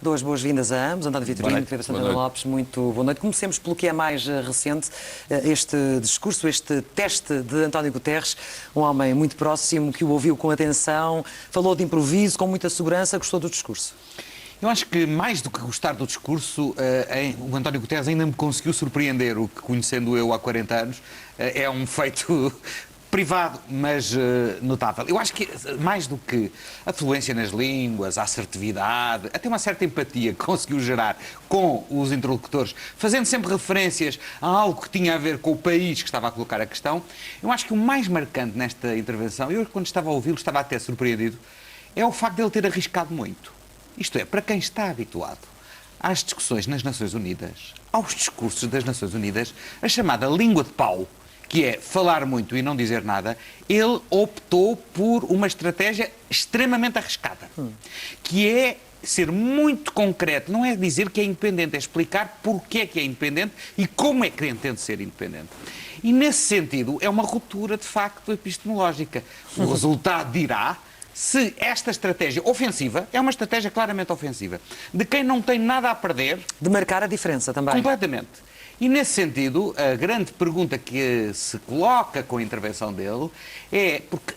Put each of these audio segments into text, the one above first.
Dou as boas-vindas a ambos, António Vitorino, Pedro Santana Lopes, muito boa noite. Comecemos pelo que é mais recente, este discurso, este teste de António Guterres, um homem muito próximo, que o ouviu com atenção, falou de improviso, com muita segurança, gostou do discurso. Eu acho que, mais do que gostar do discurso, o António Guterres ainda me conseguiu surpreender, o que, conhecendo eu há 40 anos, é um feito privado, mas notável. Eu acho que, mais do que a fluência nas línguas, a assertividade, até uma certa empatia que conseguiu gerar com os interlocutores, fazendo sempre referências a algo que tinha a ver com o país que estava a colocar a questão, eu acho que o mais marcante nesta intervenção, eu quando estava a ouvi-lo estava até surpreendido, é o facto de ele ter arriscado muito. Isto é, para quem está habituado às discussões nas Nações Unidas, aos discursos das Nações Unidas, a chamada língua de pau, que é falar muito e não dizer nada, ele optou por uma estratégia extremamente arriscada, que é ser muito concreto, não é dizer que é independente, é explicar porque é que é independente e como é que entende ser independente. E nesse sentido é uma ruptura de facto epistemológica. O resultado dirá se esta estratégia ofensiva, é uma estratégia claramente ofensiva, de quem não tem nada a perder... De marcar a diferença também. Completamente. E nesse sentido, a grande pergunta que se coloca com a intervenção dele é, porque,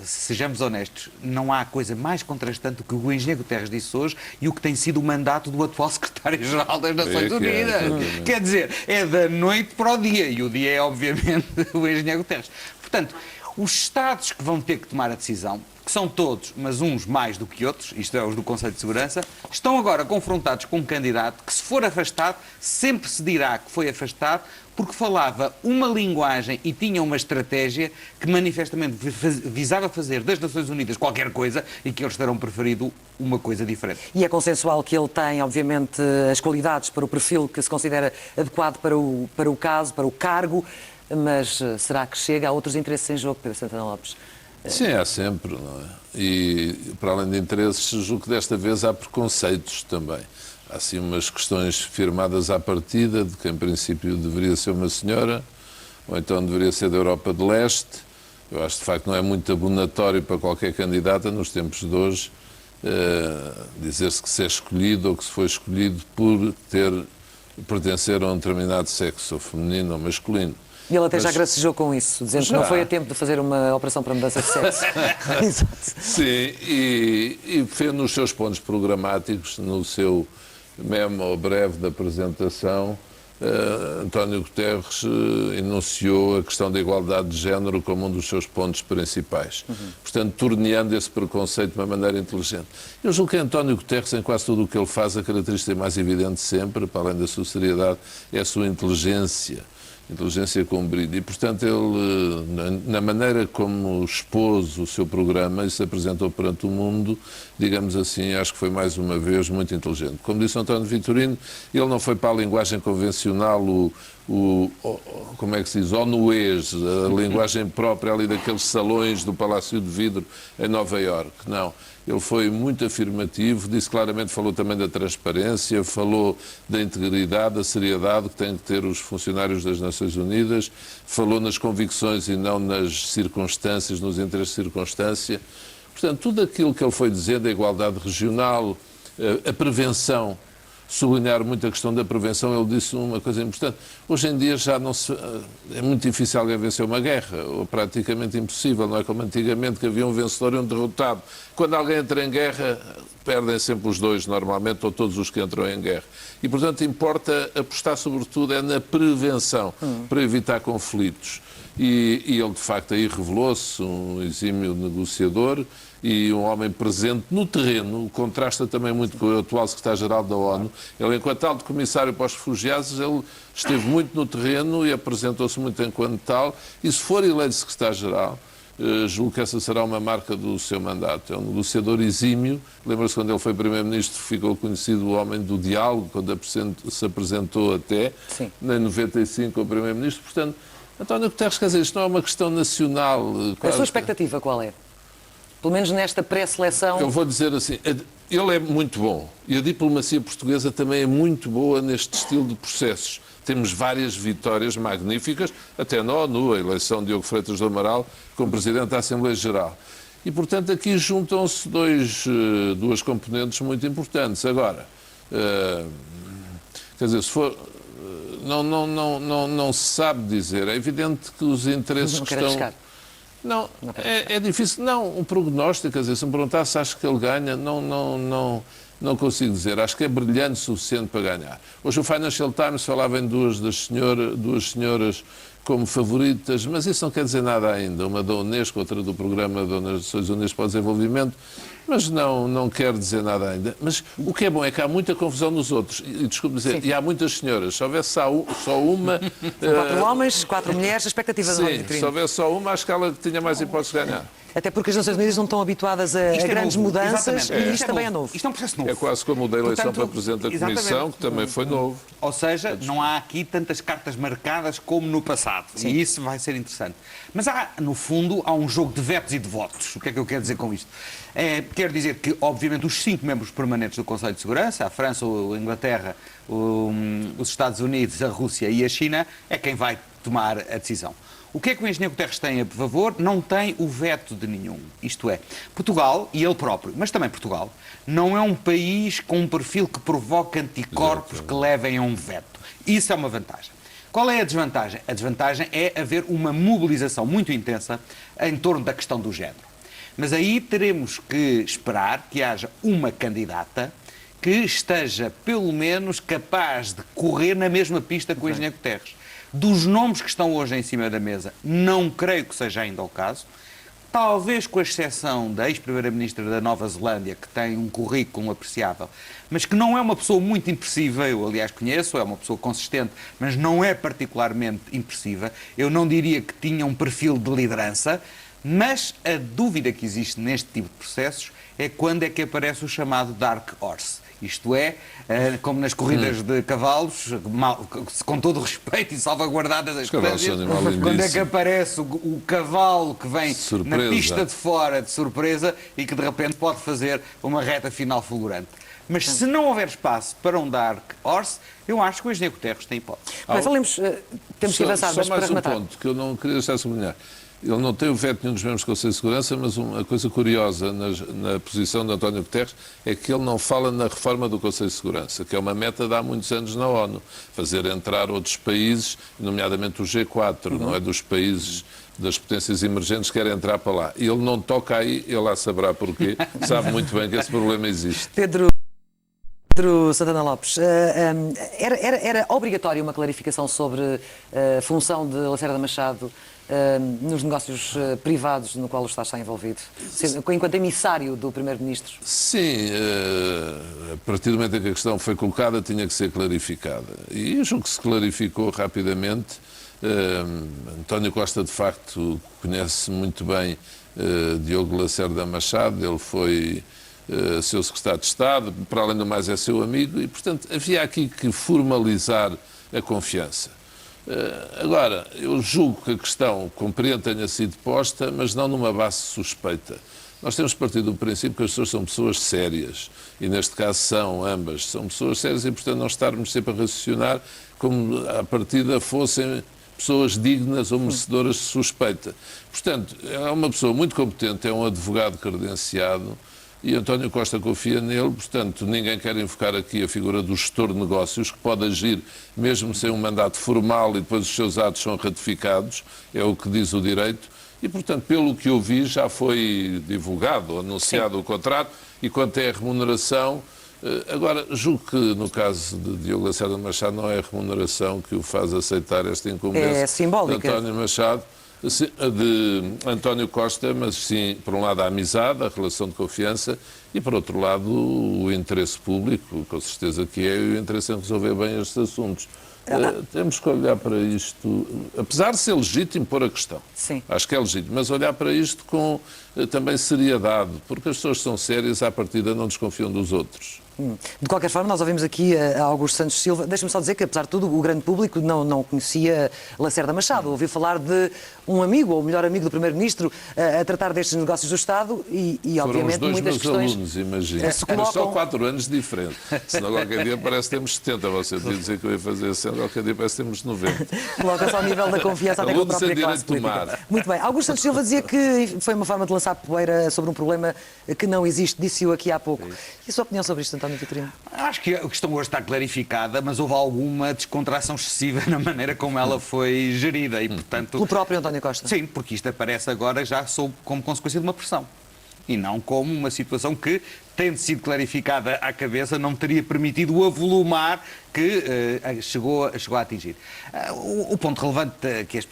sejamos honestos, não há coisa mais contrastante do que o engenheiro Guterres disse hoje e o que tem sido o mandato do atual secretário-geral das Nações Unidas. Quer dizer, é da noite para o dia, e o dia é, obviamente, o engenheiro Guterres. Portanto, os Estados que vão ter que tomar a decisão, que são todos, mas uns mais do que outros, isto é, os do Conselho de Segurança, estão agora confrontados com um candidato que, se for afastado, sempre se dirá que foi afastado porque falava uma linguagem e tinha uma estratégia que manifestamente visava fazer das Nações Unidas qualquer coisa e que eles terão preferido uma coisa diferente. E é consensual que ele tem, obviamente, as qualidades para o perfil que se considera adequado para o caso, para o cargo, mas será que chega a outros interesses em jogo, Pedro Santana Lopes? Sim, há sempre, não é? E, para além de interesses, julgo que desta vez há preconceitos também. Há, assim, umas questões firmadas à partida, de que, em princípio, deveria ser uma senhora, ou então deveria ser da Europa de Leste. Eu acho, de facto, não é muito abonatório para qualquer candidata, nos tempos de hoje, dizer-se que se é escolhido ou que se foi escolhido por pertencer a um determinado sexo, ou feminino ou masculino. E ele até já gracejou com isso, dizendo que não foi a tempo de fazer uma operação para mudança de sexo. Exato. Sim, e fez nos seus pontos programáticos, no seu memo breve da apresentação, António Guterres enunciou a questão da igualdade de género como um dos seus pontos principais. Portanto, torneando esse preconceito de uma maneira inteligente. Eu julgo que António Guterres, em quase tudo o que ele faz, a característica mais evidente sempre, para além da sua seriedade, é a sua inteligência com brilho. E, portanto, ele, na maneira como expôs o seu programa e se apresentou perante o mundo, digamos assim, acho que foi mais uma vez muito inteligente. Como disse António Vitorino, ele não foi para a linguagem convencional, como é que se diz, onuês, a linguagem própria ali daqueles salões do Palácio de Vidro em Nova Iorque. Não. Ele foi muito afirmativo, disse claramente, falou também da transparência, falou da integridade, da seriedade que têm que ter os funcionários das Nações Unidas, falou nas convicções e não nas circunstâncias, nos interesses de circunstância. Portanto, tudo aquilo que ele foi dizendo, a igualdade regional, a prevenção, sublinhar muito a questão da prevenção, ele disse uma coisa importante. Hoje em dia já não se... é muito difícil alguém vencer uma guerra, ou praticamente impossível, não é como antigamente que havia um vencedor e um derrotado. Quando alguém entra em guerra, perdem sempre os dois, normalmente, ou todos os que entram em guerra. E, portanto, importa apostar sobretudo na prevenção, para evitar conflitos. E ele, de facto, aí revelou-se um exímio negociador e um homem presente no terreno, contrasta também muito com o atual secretário-geral da ONU. Ele, enquanto alto comissário para os refugiados, ele esteve muito no terreno e apresentou-se muito enquanto tal. E se for eleito secretário-geral, julgo que essa será uma marca do seu mandato. É um negociador exímio. Lembra-se quando ele foi primeiro-ministro, ficou conhecido o homem do diálogo, quando se apresentou até, em 95, como primeiro-ministro. Portanto, António Guterres, quer dizer, isto não é uma questão nacional. A sua expectativa qual é? Pelo menos nesta pré-seleção... Eu vou dizer assim, ele é muito bom. E a diplomacia portuguesa também é muito boa neste estilo de processos. Temos várias vitórias magníficas, até na ONU, a eleição de Diogo Freitas do Amaral como Presidente da Assembleia Geral. E, portanto, aqui juntam-se duas componentes muito importantes. Agora, quer dizer, se for... Não se sabe dizer. É evidente que os interesses não que quero estão... arriscar. Não, é difícil. Não, um prognóstico, quer dizer, se me perguntasse, acho que ele ganha, não consigo dizer. Acho que é brilhante o suficiente para ganhar. Hoje o Financial Times falava em duas senhoras como favoritas, mas isso não quer dizer nada ainda. Uma da Unesco, outra do Programa das Nações Unidas para o Desenvolvimento, mas não quer dizer nada ainda. Mas o que é bom é que há muita confusão nos outros. E desculpe dizer, e há muitas senhoras. Se houvesse só uma... São 4 homens, 4 mulheres, a expectativa de Sim, se houvesse só uma, acho que ela tinha mais hipóteses de ganhar. Até porque as Nações Unidas não estão habituadas a grandes novo. mudanças Exatamente. e isto também é novo. Isto é um processo novo. É quase como o da eleição Portanto, para Presidente da Comissão, exatamente. que também foi novo. Ou seja, não há aqui tantas cartas marcadas como no passado. Sim. E isso vai ser interessante. Mas no fundo, há um jogo de vetos e de votos. O que é que eu quero dizer com isto? Quero dizer que, obviamente, os 5 membros permanentes do Conselho de Segurança, a França, a Inglaterra, os Estados Unidos, a Rússia e a China, é quem vai tomar a decisão. O que é que o engenheiro Guterres tem a favor? Não tem o veto de nenhum. Isto é, Portugal, e ele próprio, mas também Portugal, não é um país com um perfil que provoca anticorpos que levem a um veto. Isso é uma vantagem. Qual é a desvantagem? A desvantagem é haver uma mobilização muito intensa em torno da questão do género. Mas aí teremos que esperar que haja uma candidata que esteja, pelo menos, capaz de correr na mesma pista que o engenheiro Guterres. Dos nomes que estão hoje em cima da mesa, não creio que seja ainda o caso. Talvez com a exceção da ex-primeira-ministra da Nova Zelândia, que tem um currículo apreciável, mas que não é uma pessoa muito impressiva, eu aliás conheço, é uma pessoa consistente, mas não é particularmente impressiva. Eu não diria que tinha um perfil de liderança, mas a dúvida que existe neste tipo de processos é quando é que aparece o chamado Dark Horse. Isto é, como nas corridas de cavalos, com todo o respeito e salvaguardadas as cavalos são coisas, animal quando é que lindíssimo. aparece o cavalo que vem Surpresa. na pista de fora de surpresa e que de repente pode fazer uma reta final fulgurante. Mas se não houver espaço para um Dark Horse, eu acho que o engenheiro Guterres tem hipótese. Bem, falemos, temos que avançar, Só mas para mais um rematar. ponto que eu não queria deixar de sublinhar. Ele não tem o veto de nenhum dos membros do Conselho de Segurança, mas uma coisa curiosa na posição de António Guterres é que ele não fala na reforma do Conselho de Segurança, que é uma meta de há muitos anos na ONU, fazer entrar outros países, nomeadamente o G4, não é, dos países das potências emergentes, quer entrar para lá. E ele não toca aí, ele lá saberá porquê, sabe muito bem que esse problema existe. Pedro Santana Lopes, era obrigatória uma clarificação sobre a função de Lacerda Machado nos negócios privados no qual o Estado está envolvido, enquanto emissário do Primeiro-Ministro? Sim, a partir do momento em que a questão foi colocada, tinha que ser clarificada. E julgo que se clarificou rapidamente. António Costa, de facto, conhece muito bem Diogo Lacerda Machado, ele foi seu secretário de Estado, para além do mais é seu amigo, e, portanto, havia aqui que formalizar a confiança. Agora, eu julgo que a questão, compreendo, tenha sido posta, mas não numa base suspeita. Nós temos partido do princípio que as pessoas são pessoas sérias, e neste caso são ambas, são pessoas sérias e, portanto, não estarmos sempre a raciocinar como a partida fossem pessoas dignas ou merecedoras de suspeita. Portanto, é uma pessoa muito competente, é um advogado credenciado, e António Costa confia nele, portanto, ninguém quer invocar aqui a figura do gestor de negócios, que pode agir mesmo sem um mandato formal e depois os seus atos são ratificados, é o que diz o direito, e, portanto, pelo que eu vi, já foi divulgado, anunciado o contrato, e quanto é a remuneração, agora, julgo que no caso de Diogo Lacerda Machado não é a remuneração que o faz aceitar esta incumbência simbólica. de António Machado, de António Costa, mas sim, por um lado, a amizade, a relação de confiança e, por outro lado, o interesse público, com certeza que é, e o interesse em resolver bem estes assuntos. Temos que olhar para isto, apesar de ser legítimo pôr a questão, Sim. acho que é legítimo, mas olhar para isto com também seriedade, porque as pessoas são sérias, à partida não desconfiam dos outros. De qualquer forma, nós ouvimos aqui a Augusto Santos Silva. Deixa-me só dizer que, apesar de tudo, o grande público não conhecia Lacerda Machado. Ouviu falar de um amigo, ou o melhor amigo do Primeiro-Ministro, a tratar destes negócios do Estado e obviamente, foram os dois muitas meus questões... alunos, imagina. se Mas só colocam- 4 anos de diferente. Senão qualquer dia parece que temos 70. Você devia dizer que eu ia fazer 100 qualquer dia parece que temos 90. Coloca-se ao nível da confiança até com a Alunos própria sem classe direito de política. tomar. Muito bem. Augusto Santos Silva dizia que foi uma forma de lançar poeira sobre um problema que não existe, disse-o aqui há pouco. E a sua opinião sobre isto, António Vitorino? Acho que a questão hoje está clarificada, mas houve alguma descontração excessiva na maneira como ela foi gerida e, portanto... Pelo próprio António Costa? Sim, porque isto aparece agora já como consequência de uma pressão. E não como uma situação que, tendo sido clarificada à cabeça, não teria permitido o avolumar que chegou a atingir. O ponto relevante que as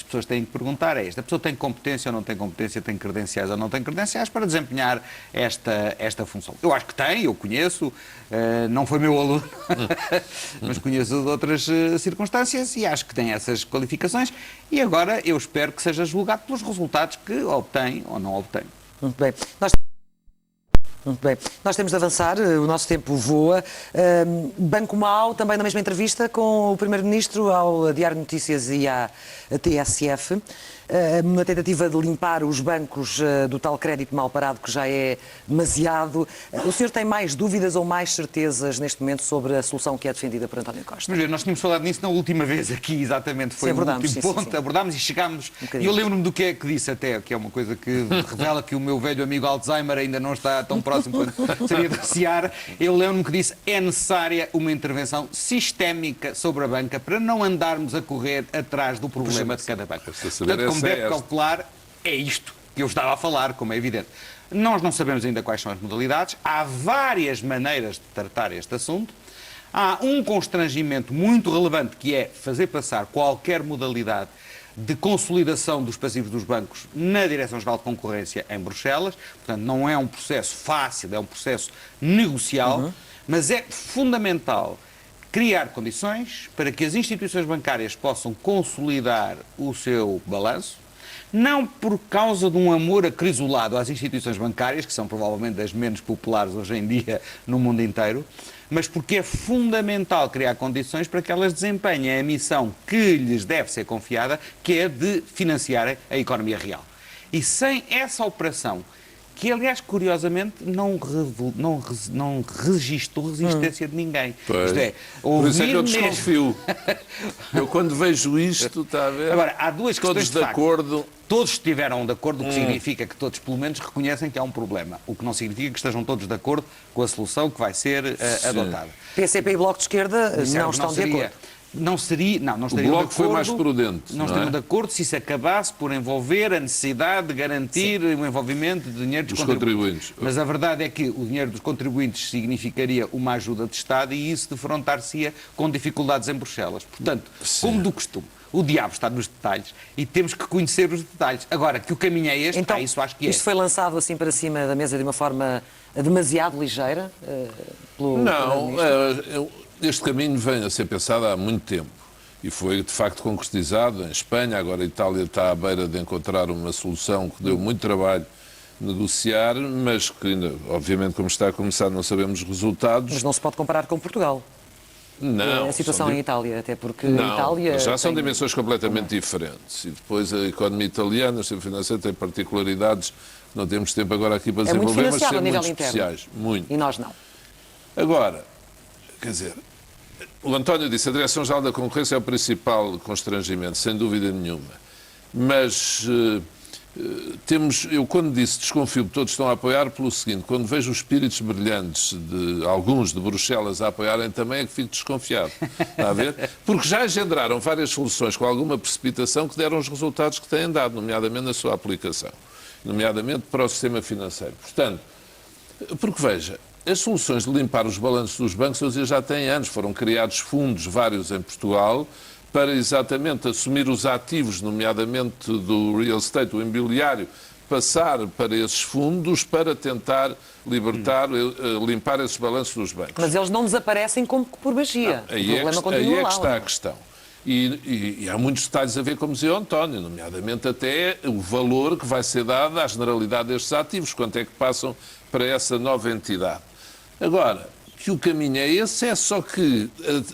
pessoas têm que perguntar é este: a pessoa tem competência ou não tem competência, tem credenciais ou não tem credenciais para desempenhar esta função? Eu acho que tem, eu conheço, não foi meu aluno, mas conheço de outras circunstâncias e acho que tem essas qualificações e agora eu espero que seja julgado pelos resultados que obtém ou não obtém. Muito bem. Muito bem. Nós temos de avançar, o nosso tempo voa. Banco Mau, também na mesma entrevista com o Primeiro-Ministro ao Diário de Notícias e à TSF, uma tentativa de limpar os bancos do tal crédito mal parado que já é demasiado. O senhor tem mais dúvidas ou mais certezas neste momento sobre a solução que é defendida por António Costa? Vamos ver, nós tínhamos falado nisso na última vez aqui, exatamente, foi o último ponto, abordámos e chegámos, e eu lembro-me do que é que disse até, que é uma coisa que revela que o meu velho amigo Alzheimer ainda não está tão próximo quanto seria de apreciar. Eu lembro-me que disse: é necessária uma intervenção sistémica sobre a banca para não andarmos a correr atrás do problema de cada banco. Portanto, como deve calcular, é isto que eu estava a falar, como é evidente. Nós não sabemos ainda quais são as modalidades, há várias maneiras de tratar este assunto. Há um constrangimento muito relevante, que é fazer passar qualquer modalidade de consolidação dos passivos dos bancos na Direção-Geral de Concorrência em Bruxelas. Portanto, não é um processo fácil, é um processo negocial, mas é fundamental criar condições para que as instituições bancárias possam consolidar o seu balanço, não por causa de um amor acrisolado às instituições bancárias, que são provavelmente das menos populares hoje em dia no mundo inteiro, mas porque é fundamental criar condições para que elas desempenhem a missão que lhes deve ser confiada, que é de financiar a economia real. E sem essa operação, que aliás, curiosamente, não registou resistência de ninguém. Pois. Isto é, por isso é que eu desconfio. Eu quando vejo isto, está a ver? Agora, há duas questões de acordo. Todos estiveram de acordo, o que significa que todos, pelo menos, reconhecem que há um problema. O que não significa que estejam todos de acordo com a solução que vai ser adotada. PCP e Bloco de Esquerda não estão de acordo. Não estariam O de Bloco acordo, foi mais prudente. Não estariam de acordo se isso acabasse por envolver a necessidade de garantir o envolvimento de dinheiro dos contribuintes. Mas a verdade é que o dinheiro dos contribuintes significaria uma ajuda de Estado e isso defrontar-se-ia com dificuldades em Bruxelas. Portanto, como do costume, o diabo está nos detalhes e temos que conhecer os detalhes. Agora, que o caminho é este, então, isso acho que é. Isto foi lançado assim para cima da mesa de uma forma demasiado ligeira pelo Não, este caminho vem a ser pensado há muito tempo e foi de facto concretizado em Espanha. Agora a Itália está à beira de encontrar uma solução que deu muito trabalho negociar, mas que ainda, obviamente, como está a começar, não sabemos os resultados. Mas não se pode comparar com Portugal. Não, a situação em Itália, até porque não, a Itália já são tem... dimensões completamente diferentes. E depois a economia italiana, o sistema financeiro, tem particularidades que não temos tempo agora aqui para desenvolver, mas são muito especiais. Muito. E nós não. Agora, quer dizer, o António disse, a Direção-Geral da Concorrência é o principal constrangimento, sem dúvida nenhuma. Mas eu quando disse desconfio que todos estão a apoiar, pelo seguinte: quando vejo os espíritos brilhantes de alguns de Bruxelas a apoiarem também, é que fico desconfiado. Está a ver? Porque já engendraram várias soluções com alguma precipitação que deram os resultados que têm dado, nomeadamente na sua aplicação, nomeadamente para o sistema financeiro. Portanto, porque veja, as soluções de limpar os balanços dos bancos, já têm anos, foram criados fundos, vários em Portugal, para exatamente assumir os ativos, nomeadamente do real estate, do imobiliário, passar para esses fundos para tentar libertar, limpar esses balanços dos bancos. Mas eles não desaparecem como por magia. Não, aí é que está a questão. E há muitos detalhes a ver, como dizia o António, nomeadamente até o valor que vai ser dado à generalidade destes ativos, quanto é que passam para essa nova entidade. Agora, que o caminho é esse, é só que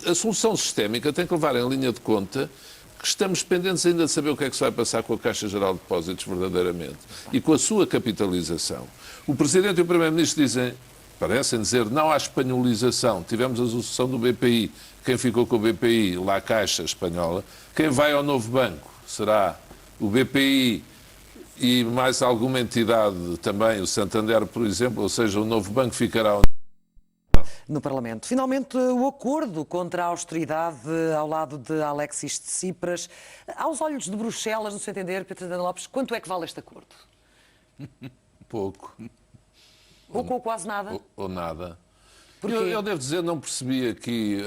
a solução sistémica tem que levar em linha de conta que estamos pendentes ainda de saber o que é que se vai passar com a Caixa Geral de Depósitos verdadeiramente e com a sua capitalização. O Presidente e o Primeiro-Ministro dizem parecem dizer não à espanholização. Tivemos a sucessão do BPI. Quem ficou com o BPI? Lá a Caixa Espanhola. Quem vai ao novo banco? Será o BPI e mais alguma entidade também, o Santander, por exemplo, ou seja, o novo banco ficará no Parlamento. Finalmente, o acordo contra a austeridade ao lado de Alexis Tsipras. Aos olhos de Bruxelas, no seu entender, Pedro Santana Lopes, quanto é que vale este acordo? pouco. Pouco ou quase nada? Ou nada. Porquê? Eu devo dizer, não percebi aqui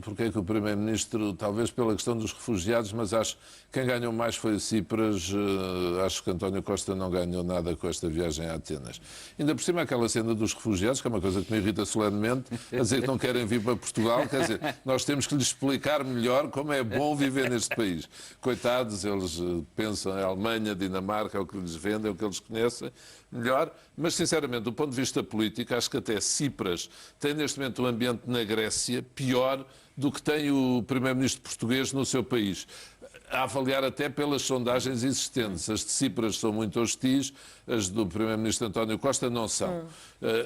porque é que o Primeiro-Ministro, talvez pela questão dos refugiados, mas acho que quem ganhou mais foi o Tsipras, acho que António Costa não ganhou nada com esta viagem a Atenas. Ainda por cima aquela cena dos refugiados, que é uma coisa que me irrita solenemente, a dizer que não querem vir para Portugal, quer dizer, nós temos que lhes explicar melhor como é bom viver neste país. Coitados, eles pensam em Alemanha, Dinamarca, é o que lhes vendem, é o que eles conhecem melhor, mas sinceramente, do ponto de vista político, acho que até Tsipras tem neste momento um ambiente na Grécia pior do que tem o primeiro-ministro português no seu país. A avaliar até pelas sondagens existentes. As de Tsipras são muito hostis, as do primeiro-ministro António Costa não são.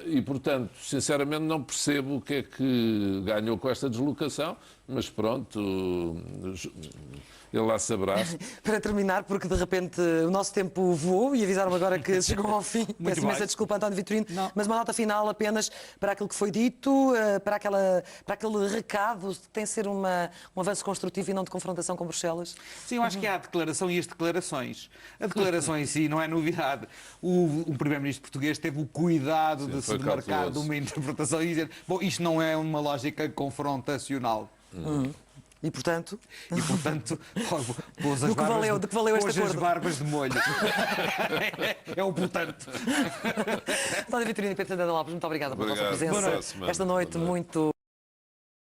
E, portanto, sinceramente não percebo o que é que ganhou com esta deslocação, mas pronto, ele lá saberá. Para terminar, porque de repente o nosso tempo voou e avisaram-me agora que chegou ao fim. Peço imensa desculpa, António Vitorino, mas uma nota final apenas para aquilo que foi dito, para aquele recado que tem de ser um avanço construtivo e não de confrontação com Bruxelas. Sim, eu acho que há a declaração e as declarações. A declaração em si não é novidade. O primeiro-ministro português teve o cuidado de se demarcar de uma interpretação e dizer, bom, isto não é uma lógica confrontacional. E portanto, pôs de que valeu este acordo? As barbas de molho. É o portanto. António Vitorino e Pedro Santana Lopes, muito obrigada pela vossa Obrigado. presença esta noite muito